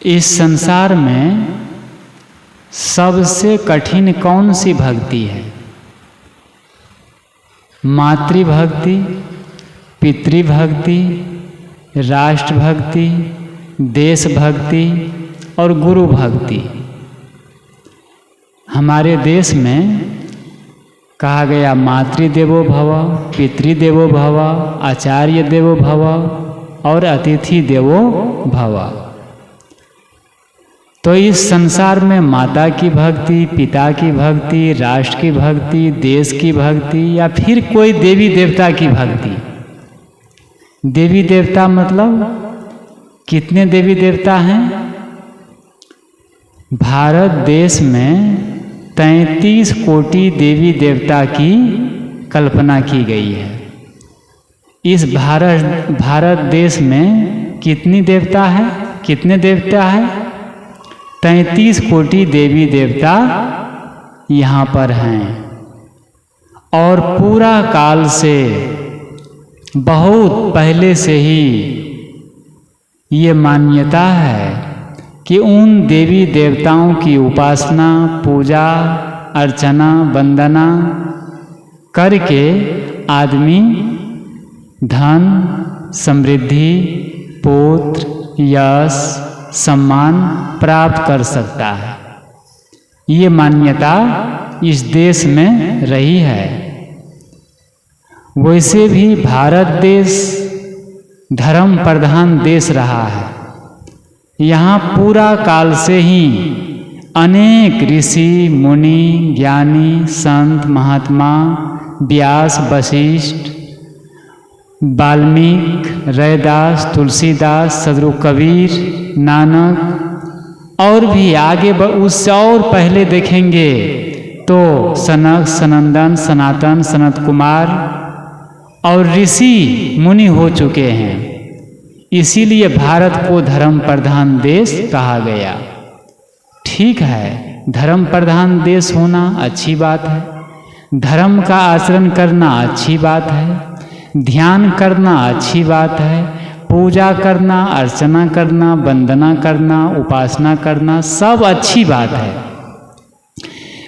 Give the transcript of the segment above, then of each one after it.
इस संसार में सबसे कठिन कौन सी भक्ति है? मातृभक्ति, पितृभक्ति, राष्ट्रभक्ति, देशभक्ति और गुरु भक्ति। हमारे देश में कहा गया मातृदेवो भव, पितृदेवो भव, आचार्य देवो भव और अतिथि देवो भव। तो इस संसार में माता की भक्ति, पिता की भक्ति, राष्ट्र की भक्ति, देश की भक्ति या फिर कोई देवी देवता की भक्ति। देवी देवता मतलब कितने देवी देवता हैं? भारत देश में 33 कोटि देवी देवता की कल्पना की गई है। इस भारत देश में कितनी देवता है? कितने देवता है? 33 कोटि देवी देवता यहाँ पर हैं। और पूरा काल से बहुत पहले से ही ये मान्यता है कि उन देवी देवताओं की उपासना, पूजा, अर्चना, वंदना करके आदमी धन, समृद्धि, पुत्र, यश, सम्मान प्राप्त कर सकता है। ये मान्यता इस देश में रही है। वैसे भी भारत देश धर्म प्रधान देश रहा है। यहाँ पूरा काल से ही अनेक ऋषि, मुनि, ज्ञानी, संत, महात्मा, व्यास, वशिष्ठ, वाल्मीकि, रैदास, तुलसीदास, सदगुरु कबीर, नानक और भी आगे उससे और पहले देखेंगे तो सनक, सनंदन, सनातन, सनत कुमार और ऋषि मुनि हो चुके हैं। इसीलिए भारत को धर्म प्रधान देश कहा गया। ठीक है, धर्म प्रधान देश होना अच्छी बात है, धर्म का आचरण करना अच्छी बात है, ध्यान करना अच्छी बात है, पूजा करना, अर्चना करना, वंदना करना, उपासना करना सब अच्छी बात है।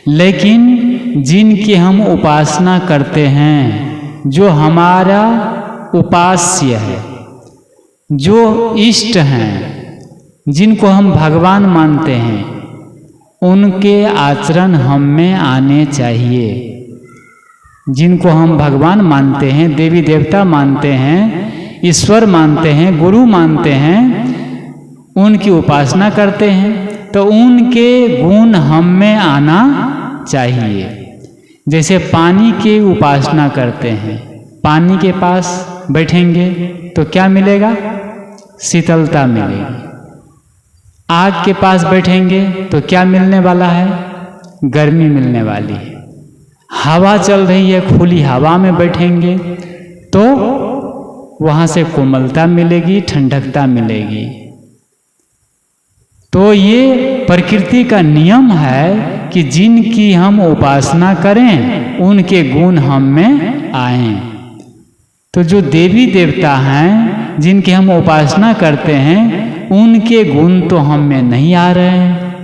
लेकिन जिनकी हम उपासना करते हैं, जो हमारा उपास्य है, जो इष्ट हैं, जिनको हम भगवान मानते हैं, उनके आचरण हम में आने चाहिए। जिनको हम भगवान मानते हैं, देवी देवता मानते हैं, ईश्वर मानते हैं, गुरु मानते हैं, उनकी उपासना करते हैं, तो उनके गुण हम में आना चाहिए। जैसे पानी की उपासना करते हैं, पानी के पास बैठेंगे तो क्या मिलेगा? शीतलता मिलेगी। आग के पास बैठेंगे तो क्या मिलने वाला है? गर्मी मिलने वाली है। हवा चल रही है, खुली हवा में बैठेंगे तो वहाँ से कोमलता मिलेगी, ठंडकता मिलेगी। तो ये प्रकृति का नियम है कि जिनकी हम उपासना करें उनके गुण हम में आएं। तो जो देवी देवता हैं, जिनकी हम उपासना करते हैं, उनके गुण तो हम में नहीं आ रहे हैं,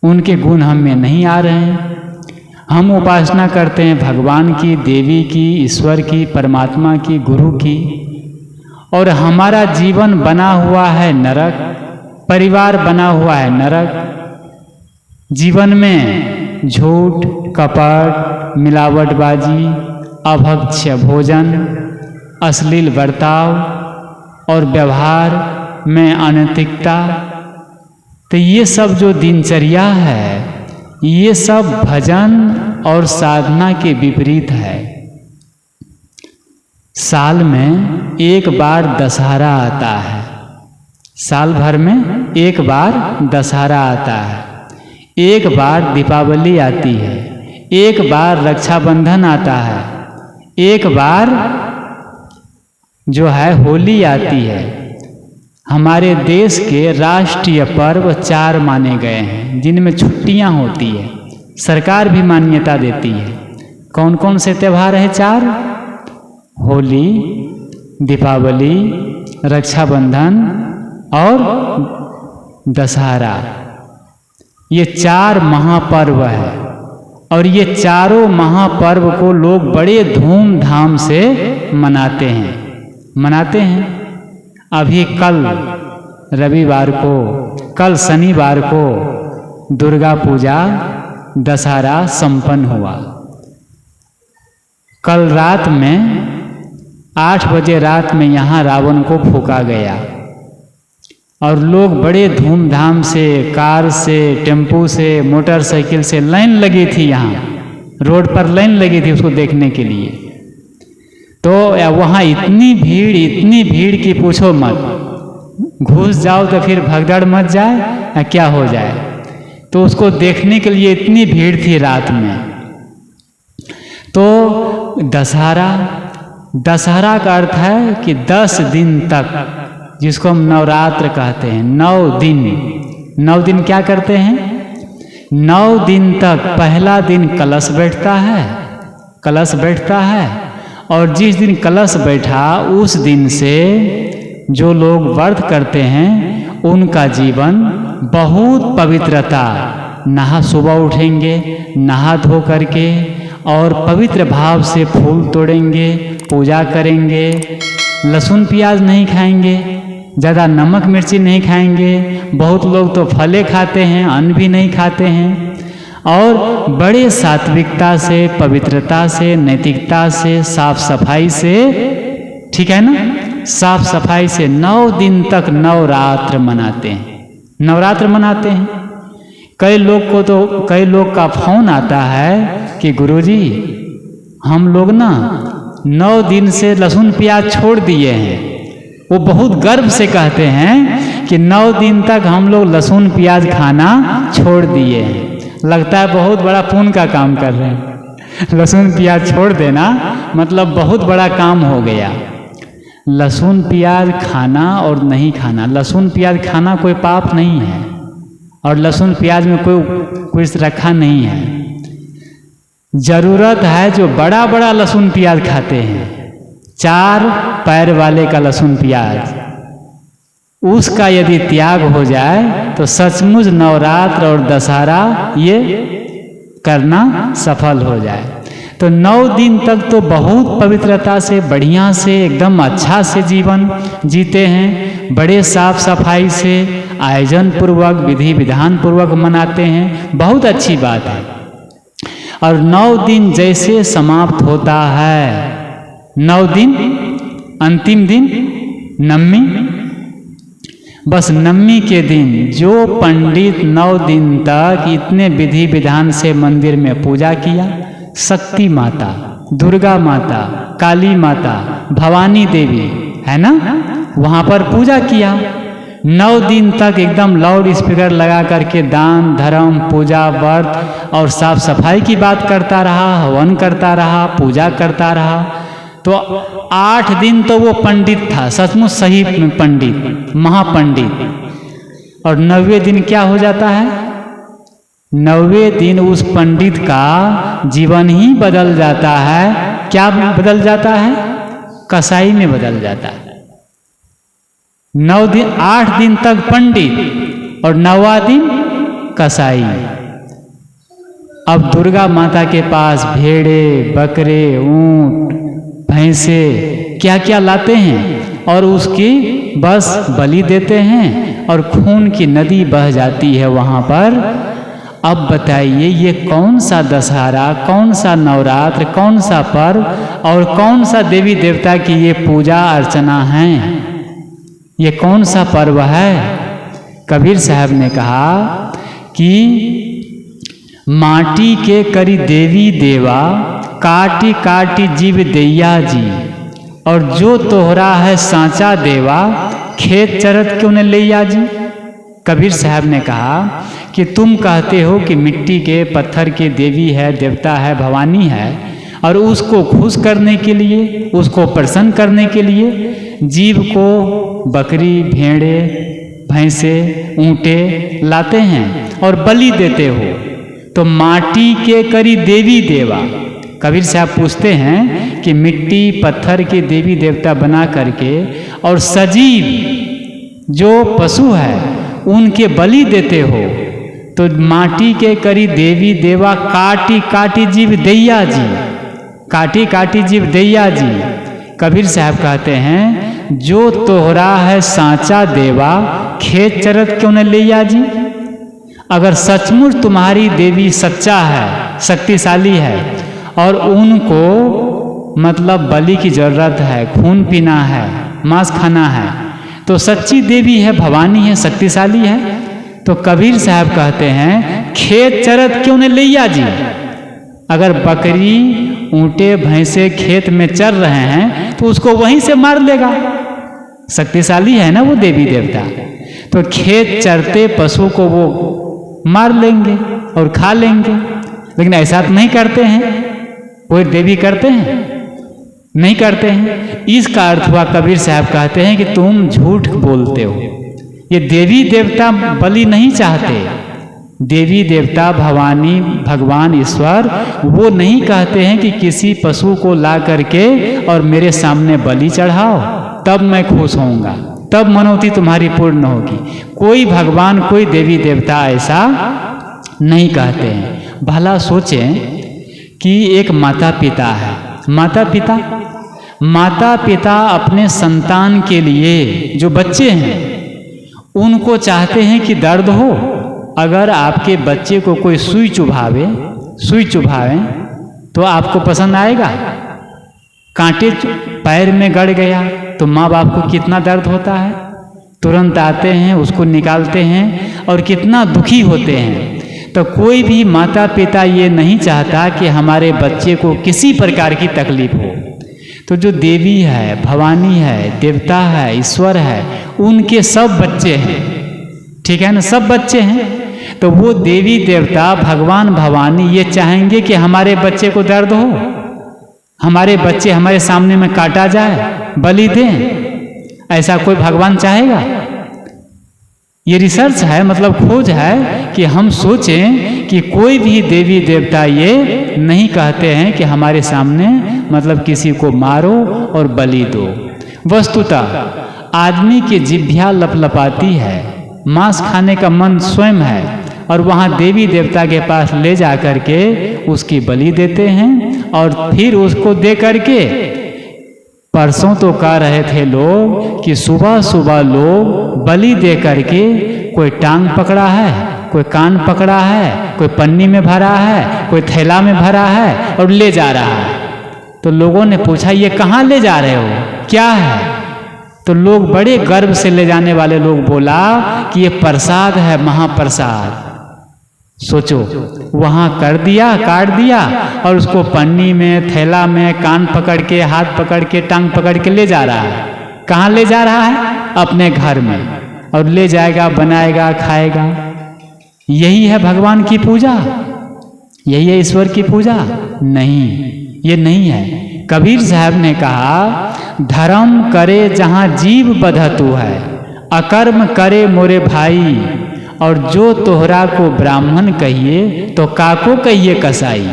उनके गुण हम में नहीं आ रहे हैं। हम उपासना करते हैं भगवान की, देवी की, ईश्वर की, परमात्मा की, गुरु की, और हमारा जीवन बना हुआ है नरक, परिवार बना हुआ है नरक। जीवन में झूठ, कपट, मिलावटबाजी, अभक्ष्य भोजन, अश्लील बर्ताव और व्यवहार में अनैतिकता, तो ये सब जो दिनचर्या है, ये सब भजन और साधना के विपरीत है। साल में एक बार दशहरा आता है, साल भर में एक बार दशहरा आता है, एक बार दीपावली आती है, एक बार रक्षाबंधन आता है, एक बार जो है होली आती है। हमारे देश के राष्ट्रीय पर्व 4 माने गए हैं, जिनमें छुट्टियां होती है, सरकार भी मान्यता देती है। कौन कौन से त्यौहार हैं 4? होली, दीपावली, रक्षाबंधन और दशहरा, ये 4 महापर्व है। और ये चारों महापर्व को लोग बड़े धूमधाम से मनाते हैं। अभी कल रविवार को, कल शनिवार को दुर्गा पूजा दशहरा संपन्न हुआ। कल रात में 8 बजे रात में यहाँ रावण को फूंका गया और लोग बड़े धूमधाम से, कार से, टेम्पू से, मोटरसाइकिल से लाइन लगी थी, यहाँ रोड पर लाइन लगी थी उसको देखने के लिए। तो वहाँ इतनी भीड़ कि पूछो मत, घुस जाओ तो फिर भगदड़ मच जाए या क्या हो जाए। तो उसको देखने के लिए इतनी भीड़ थी रात में। तो दशहरा का अर्थ है कि 10 दिन तक, जिसको हम नवरात्र कहते हैं, 9 दिन क्या करते हैं? 9 दिन तक। पहला दिन कलश बैठता है और जिस दिन कलश बैठा उस दिन से जो लोग व्रत करते हैं उनका जीवन बहुत पवित्रता, सुबह उठेंगे, नहा धो करके और पवित्र भाव से फूल तोड़ेंगे, पूजा करेंगे, लहसुन प्याज नहीं खाएंगे, ज़्यादा नमक मिर्ची नहीं खाएंगे। बहुत लोग तो फले खाते हैं, अन्न भी नहीं खाते हैं। और बड़े सात्विकता से, पवित्रता से, नैतिकता से, साफ सफाई से, ठीक है ना, साफ सफाई से 9 दिन तक नवरात्र मनाते हैं। कई लोग का फोन आता है कि गुरुजी हम लोग ना 9 दिन से लहसुन प्याज छोड़ दिए हैं। वो बहुत गर्व से कहते हैं कि 9 दिन तक हम लोग लहसुन प्याज खाना छोड़ दिए हैं। लगता है बहुत बड़ा पुण्य का काम कर रहे हैं। लहसुन प्याज छोड़ देना मतलब बहुत बड़ा काम हो गया। लहसुन प्याज खाना और नहीं खाना, लहसुन प्याज खाना कोई पाप नहीं है और लहसुन प्याज में कोई कुछ रखा नहीं है। जरूरत है जो बड़ा बड़ा लहसुन प्याज खाते हैं, 4 पैर वाले का लहसुन प्याज, उसका यदि त्याग हो जाए तो सचमुच नवरात्र और दशहरा ये करना सफल हो जाए। तो 9 दिन तक तो बहुत पवित्रता से, बढ़िया से, एकदम अच्छा से जीवन जीते हैं। बड़े साफ सफाई से, आयोजन पूर्वक, विधि विधान पूर्वक मनाते हैं। बहुत अच्छी बात है। और 9 दिन जैसे समाप्त होता है, 9 दिन, अंतिम दिन नवमी, बस नवमी के दिन जो पंडित 9 दिन तक इतने विधि विधान से मंदिर में पूजा किया, शक्ति माता, दुर्गा माता, काली माता, भवानी देवी है ना, वहाँ पर पूजा किया। 9 दिन तक एकदम लाउड स्पीकर लगा करके दान धर्म, पूजा, व्रत और साफ सफाई की बात करता रहा, हवन करता रहा, पूजा करता रहा। तो 8 दिन तो वो पंडित था, सचमुच सही पंडित, महापंडित। और 9वें दिन क्या हो जाता है? 9वें दिन उस पंडित का जीवन ही बदल जाता है। क्या बदल जाता है? कसाई में बदल जाता है। 8 दिन तक पंडित और 9वां दिन कसाई। अब दुर्गा माता के पास भेड़े, बकरे, ऊंट, भैंसे क्या क्या लाते हैं और उसकी बस बलि देते हैं और खून की नदी बह जाती है वहाँ पर। अब बताइए ये कौन सा दशहरा, कौन सा नवरात्र, कौन सा पर्व और कौन सा देवी देवता की ये पूजा अर्चना है? ये कौन सा पर्व है? कबीर साहब ने कहा कि माटी के करी देवी देवा, काटी काटी जीव दैया जी, और जो तोहरा है सांचा देवा, खेत चरत क्यों न लैया जी। कबीर साहब ने कहा कि तुम कहते हो कि मिट्टी के, पत्थर के देवी है, देवता है, भवानी है, और उसको खुश करने के लिए, उसको प्रसन्न करने के लिए जीव को बकरी, भेड़े, भैंसे, ऊँटे लाते हैं और बलि देते हो। तो माटी के करी देवी देवा, कबीर साहब पूछते हैं कि मिट्टी पत्थर के देवी देवता बना करके और सजीव जो पशु है उनके बलि देते हो, तो माटी के करी देवी देवा काटी काटी जीव दैया जी, काटी काटी जीव दैया जी। कबीर साहब कहते हैं जो तोहरा है सांचा देवा, खेत चरत क्यों न लैया जी। अगर सचमुच तुम्हारी देवी सच्चा है, शक्तिशाली है, और उनको मतलब बलि की जरूरत है, खून पीना है, मांस खाना है, तो सच्ची देवी है, भवानी है, शक्तिशाली है। तो कबीर साहब कहते हैं खेत चरत क्यों न लैया जी। अगर बकरी ऊंटे भैंसे खेत में चर रहे हैं तो उसको वहीं से मार लेगा, शक्तिशाली है ना वो देवी देवता। तो खेत चरते पशु को वो मार लेंगे और खा लेंगे, लेकिन ऐसा तो नहीं करते हैं। कोई देवी करते हैं? नहीं करते हैं। इसका अर्थ हुआ कबीर साहब कहते हैं कि तुम झूठ बोलते हो। ये देवी देवता बलि नहीं चाहते। देवी देवता भवानी भगवान ईश्वर वो नहीं कहते हैं कि किसी पशु को ला करके और मेरे सामने बलि चढ़ाओ तब मैं खुश होऊंगा, तब मनोती तुम्हारी पूर्ण होगी। कोई भगवान कोई देवी देवता ऐसा नहीं कहते हैं। भला सोचें कि एक माता पिता है, माता पिता अपने संतान के लिए जो बच्चे हैं उनको चाहते हैं कि दर्द हो। अगर आपके बच्चे को कोई सुई चुभावे तो आपको पसंद आएगा? कांटे पैर में गड़ गया तो माँ बाप को कितना दर्द होता है, तुरंत आते हैं उसको निकालते हैं और कितना दुखी होते हैं। तो कोई भी माता पिता ये नहीं चाहता कि हमारे बच्चे को किसी प्रकार की तकलीफ हो। तो जो देवी है, भवानी है, देवता है, ईश्वर है, उनके सब बच्चे हैं, ठीक है ना, सब बच्चे हैं। तो वो देवी देवता भगवान भवानी ये चाहेंगे कि हमारे बच्चे को दर्द हो, हमारे बच्चे हमारे सामने में काटा जाए, बलि दें, ऐसा कोई भगवान चाहेगा? ये रिसर्च है, मतलब खोज है कि हम सोचें कि कोई भी देवी देवता ये नहीं कहते हैं कि हमारे सामने मतलब किसी को मारो और बलि दो। वस्तुतः आदमी की जिह्वा लपलपाती है, मांस खाने का मन स्वयं है, और वहाँ देवी देवता के पास ले जा करके उसकी बलि देते हैं। और फिर उसको दे करके परसों तो कह रहे थे लोग कि सुबह सुबह लोग बलि दे करके कोई टांग पकड़ा है, कोई कान पकड़ा है, कोई पन्नी में भरा है, कोई थैला में भरा है और ले जा रहा है। तो लोगों ने पूछा ये कहाँ ले जा रहे हो, क्या है? तो लोग बड़े गर्व से ले जाने वाले लोग बोला कि ये प्रसाद है, महाप्रसाद। सोचो, वहाँ कर दिया, काट दिया और उसको पन्नी में, थैला में, कान पकड़ के, हाथ पकड़ के, टांग पकड़ के ले जा रहा है। कहाँ ले जा रहा है? अपने घर में, और ले जाएगा, बनाएगा, खाएगा। यही है भगवान की पूजा? यही है ईश्वर की पूजा? नहीं, ये नहीं है। कबीर साहब ने कहा धर्म करे जहाँ जीव बधतु है, अकर्म करे मोरे भाई, और जो तोहरा को ब्राह्मण कहिए तो काको कहिए कसाई।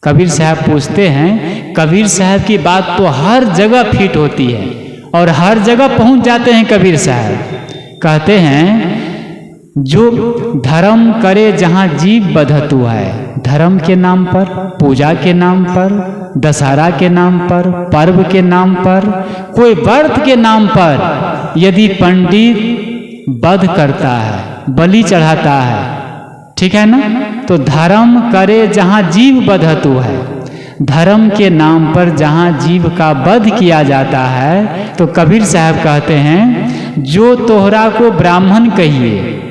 कबीर साहब पूछते हैं, कबीर साहब की बात तो हर जगह फिट होती है और हर जगह पहुंच जाते हैं। कबीर साहब कहते हैं जो धर्म करे जहाँ जीव बधतु है, धर्म के नाम पर, पूजा के नाम पर, दशहरा के नाम पर, पर्व के नाम पर, कोई व्रत के नाम पर यदि पंडित वध करता है, बलि चढ़ाता है, ठीक है ना, तो धर्म करे जहाँ जीव बधतु है, धर्म के नाम पर जहाँ जीव का वध किया जाता है, तो कबीर साहब कहते हैं जो तोहरा को ब्राह्मण कहिए,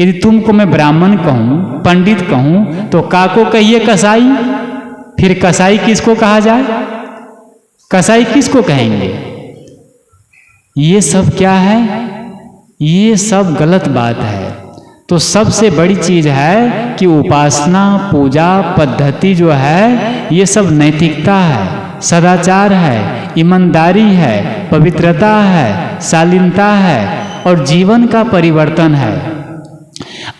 यदि तुमको मैं ब्राह्मण कहूँ, पंडित कहूँ, तो काको कहिए कसाई। फिर कसाई किसको कहा जाए? कसाई किसको कहेंगे? ये सब क्या है? ये सब गलत बात है। तो सबसे बड़ी चीज है कि उपासना, पूजा पद्धति जो है, ये सब नैतिकता है, सदाचार है, ईमानदारी है, पवित्रता है, शालीनता है और जीवन का परिवर्तन है।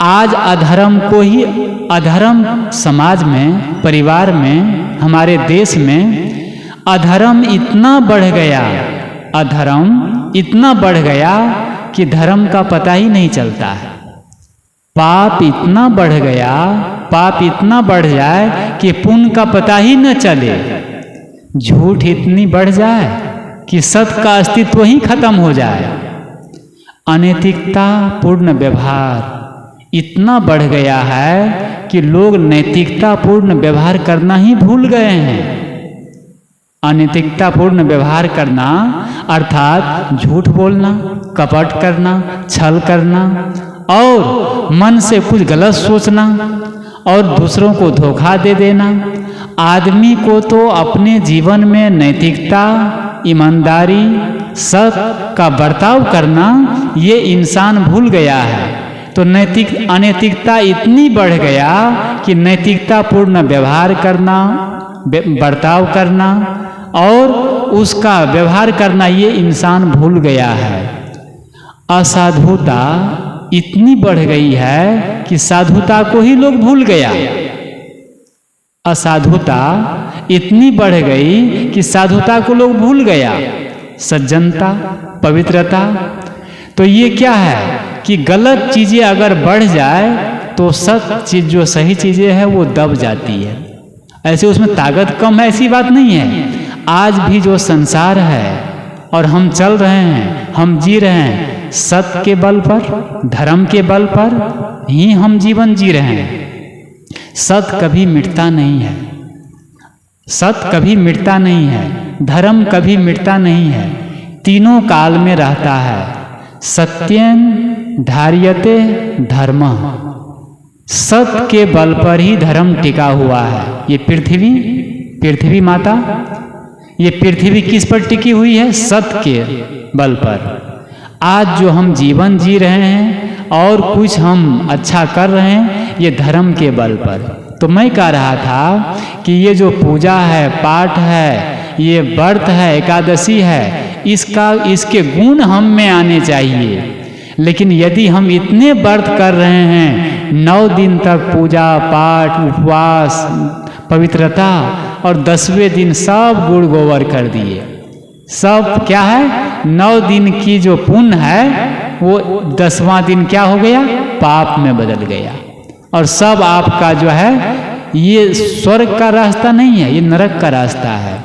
आज अधर्म को ही, अधर्म समाज में, परिवार में, हमारे देश में अधर्म इतना बढ़ गया, अधर्म इतना बढ़ गया कि धर्म का पता ही नहीं चलता है। पाप इतना बढ़ गया, पाप इतना बढ़ जाए कि पुण्य का पता ही न चले। झूठ इतनी बढ़ जाए कि सत्य का अस्तित्व ही खत्म हो जाए। अनैतिकता पूर्ण व्यवहार इतना बढ़ गया है कि लोग नैतिकता पूर्ण व्यवहार करना ही भूल गए हैं। अनैतिकता पूर्ण व्यवहार करना अर्थात झूठ बोलना, कपट करना, छल करना और मन से कुछ गलत सोचना और दूसरों को धोखा दे देना। आदमी को तो अपने जीवन में नैतिकता, ईमानदारी, सत्य का बर्ताव करना ये इंसान भूल गया है। तो अनैतिकता इतनी बढ़ गया कि नैतिकता पूर्ण व्यवहार करना, बर्ताव करना और उसका व्यवहार करना ये इंसान भूल गया है। असाधुता इतनी बढ़ गई है कि साधुता को ही लोग भूल गया। असाधुता इतनी बढ़ गई कि साधुता को लोग भूल गया। सज्जनता, पवित्रता, तो ये क्या है कि गलत चीजें अगर बढ़ जाए तो सत्य चीज जो सही चीजें हैं वो दब जाती है। ऐसे उसमें ताकत कम है ऐसी बात नहीं है। आज भी जो संसार है और हम चल रहे हैं, हम जी रहे हैं सत्य के बल पर, धर्म के बल पर ही हम जीवन जी रहे हैं। सत्य कभी मिटता नहीं है, सत्य कभी मिटता नहीं है, धर्म कभी मिटता नहीं है, तीनों काल में रहता है। सत्यं धार्यते धर्मः, सत्य के बल पर ही धर्म टिका हुआ है। ये पृथ्वी माता, ये पृथ्वी किस पर टिकी हुई है? सत्य के बल पर। आज जो हम जीवन जी रहे हैं और कुछ हम अच्छा कर रहे हैं ये धर्म के बल पर। तो मैं कह रहा था कि ये जो पूजा है, पाठ है, ये व्रत है, एकादशी है, इसके गुण हम में आने चाहिए। लेकिन यदि हम इतने व्रत कर रहे हैं, 9 दिन तक पूजा पाठ, उपवास, पवित्रता और 10वें दिन सब गुड़ गोबर कर दिए, सब क्या है 9 दिन की जो पुण्य है वो 10वां दिन क्या हो गया? पाप में बदल गया। और सब आपका जो है ये स्वर्ग का रास्ता नहीं है, ये नरक का रास्ता है।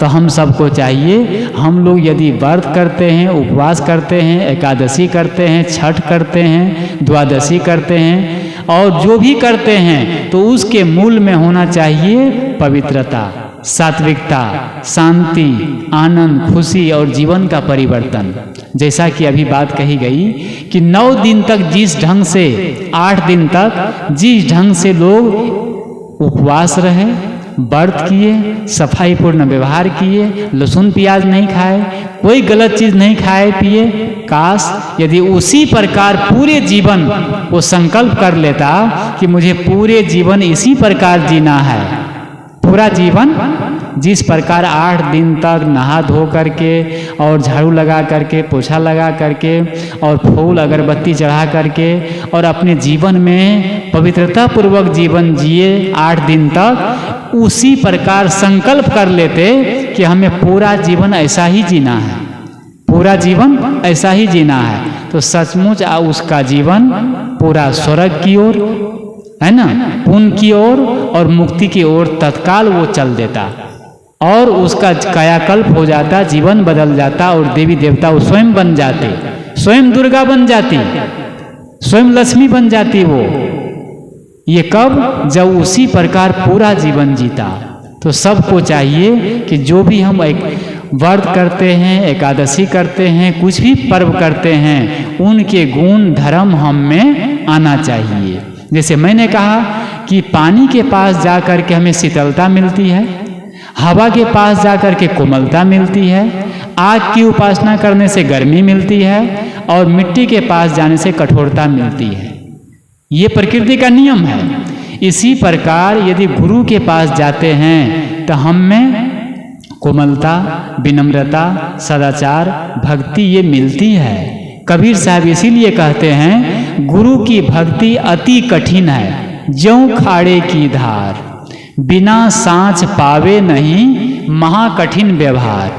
तो हम सबको चाहिए, हम लोग यदि व्रत करते हैं, उपवास करते हैं, एकादशी करते हैं, छठ करते हैं, द्वादशी करते हैं और जो भी करते हैं तो उसके मूल में होना चाहिए पवित्रता, सात्विकता, शांति, आनंद, खुशी और जीवन का परिवर्तन। जैसा कि अभी बात कही गई कि 9 दिन तक जिस ढंग से, 8 दिन तक जिस ढंग से लोग उपवास रहे, व्रत किए, सफाई पूर्ण व्यवहार किए, लहसुन प्याज नहीं खाए, कोई गलत चीज नहीं खाए पिए, काश यदि उसी प्रकार पूरे जीवन वो संकल्प कर लेता कि मुझे पूरे जीवन इसी प्रकार जीना है। पूरा जीवन जिस प्रकार 8 दिन तक नहा धो करके और झाड़ू लगा करके, पोछा लगा करके और फूल अगरबत्ती चढ़ा करके और अपने जीवन में पवित्रता पूर्वक जीवन जिए 8 दिन तक, उसी प्रकार संकल्प कर लेते कि हमें पूरा जीवन ऐसा ही जीना है, पूरा जीवन ऐसा ही जीना है, तो सचमुच उसका जीवन पूरा स्वर्ग की ओर, है ना, पुण्य की ओर और मुक्ति की ओर तत्काल वो चल देता और उसका कायाकल्प हो जाता, जीवन बदल जाता और देवी देवता वो स्वयं बन जाते, स्वयं दुर्गा बन जाती, स्वयं लक्ष्मी बन जाती वो। ये कब? जब उसी प्रकार पूरा जीवन जीता। तो सबको चाहिए कि जो भी हम एक व्रत करते हैं, एकादशी करते हैं, कुछ भी पर्व करते हैं, उनके गुण धर्म हम में आना चाहिए। जैसे मैंने कहा कि पानी के पास जा कर के हमें शीतलता मिलती है, हवा के पास जा कर के कोमलता मिलती है, आग की उपासना करने से गर्मी मिलती है और मिट्टी के पास जाने से कठोरता मिलती है। ये प्रकृति का नियम है। इसी प्रकार यदि गुरु के पास जाते हैं तो हम में कोमलता, विनम्रता, सदाचार, भक्ति ये मिलती है। कबीर साहब इसीलिए कहते हैं गुरु की भक्ति अति कठिन है, ज्यों खाड़े की धार, बिना सांच पावे नहीं महाकठिन व्यवहार।